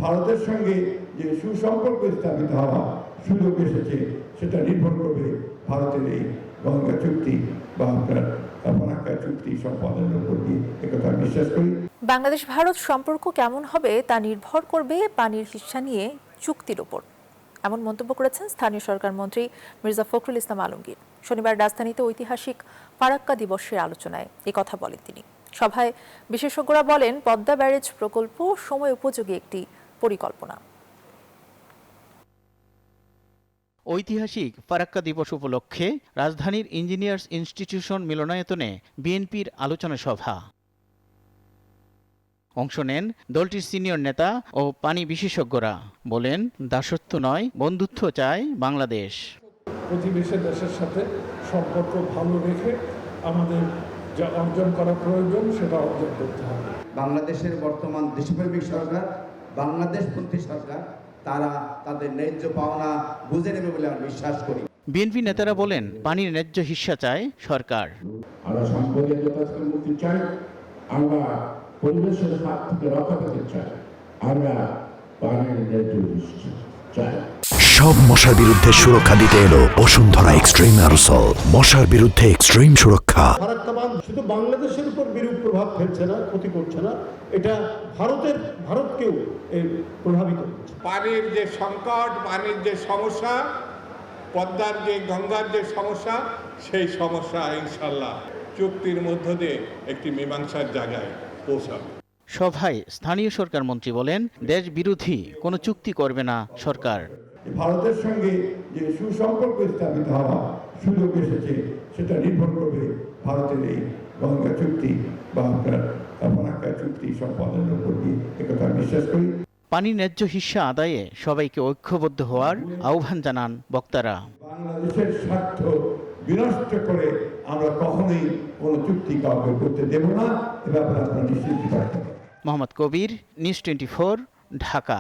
ভারতের সঙ্গে যে সুসম্পর্ক স্থাপিত হওয়া সুযোগ এসেছে সেটা নির্ভর করবে ভারতের এই গঙ্গা চুক্তি বা আপনার ফারাক্কা চুক্তি সম্পাদনের উপর দিয়ে একথা বিশ্বাস করি। বাংলাদেশ ভারত সম্পর্ক কেমন হবে তা নির্ভর করবে পানির হিস্সা নিয়ে চুক্তির উপর, এমন মন্তব্য করেছেন স্থানীয় সরকার মন্ত্রী মির্জা ফখরুল ইসলাম আলমগীর। শনিবার রাজধানীতে ঐতিহাসিক ফারাক্কা দিবসের আলোচনায় এই কথা বলেন তিনি। সভায় বিশেষজ্ঞরা বলেন, পদ্মা ব্যারেজ প্রকল্প সময় উপযোগী একটি পরিকল্পনা। ঐতিহাসিক ফারাক্কা দিবস উপলক্ষে রাজধানীর ইঞ্জিনিয়ার্স ইনস্টিটিউশন মিলনায়তনে বিএনপির আলোচনা সভা। অংশ নেন দলটির সিনিয়র নেতা ও পানি বিশেষজ্ঞরা। বলেন, দাসত্ব নয়, বন্ধুত্ব চায় বাংলাদেশ। প্রতিবেশী দেশের সাথে সম্পর্ক ভালো রেখে আমাদের যা অর্জন করা প্রয়োজন সেটা অর্জন করতে হবে। বাংলাদেশের বর্তমান দেশপ্রেমিক সরকার, বাংলাদেশপন্থী সরকার, তারা তাদের ন্যায্য পাওনা বুঝে নেবে বলে আমি বিশ্বাস করি। বিএনপি নেতারা বলেন, পানির ন্যায্য হিস্সা চায় সরকার। আমরা সম্পদের যথাযথ মুক্তি চাই, আমরা পরিবেশের হাত থেকে রক্ষা পেতে চাই, আমরা পানির ন্যায্য হিস্সা চাই। সব মশার বিরুদ্ধে সুরক্ষা দিতে এলো বসুন্ধরা এক্সট্রিম অ্যারোসল। মশার বিরুদ্ধে এক্সট্রিম সুরক্ষা। ফারাক্কা বাঁধ শুধু বাংলাদেশের উপর বিরূপ প্রভাব ফেলছে না, ক্ষতি করছে না, এটা ভারতকেও প্রভাবিত করছে। পানির যে সংকট, পানির যে সমস্যা, পদ্মার যে গঙ্গার যে সমস্যা, সেই সমস্যা ইনশাল্লাহ চুক্তির মধ্য দিয়ে একটি মীমাংসার জায়গায় পৌঁছাবে। সভায় স্থানীয় সরকার মন্ত্রী বলেন, দেশ বিরোধী কোনো চুক্তি করবে না সরকার। ভারতের সঙ্গে যে সুসম্পর্ক স্থাপিত হওয়া সুযোগ এসেছে সেটা নির্ভর করবে ভারতের এই গঙ্গা চুক্তি বা আপনার ফারাক্কা চুক্তি সম্পাদনের উপর দিয়ে একথা বিশ্বাস করি। পানির ন্যায্য হিস্সা আদায়ে সবাইকে ঐক্যবদ্ধ হওয়ার আহ্বান জানান বক্তারা। বাংলাদেশের স্বার্থ বিনষ্ট করে আমরা কখনোই কোনো চুক্তি কাউকে করতে দেব না, এ ব্যাপারে আপনারা নিশ্চিত থাকতে পারেন। মোহাম্মদ কবির, নিউজ 24, ঢাকা।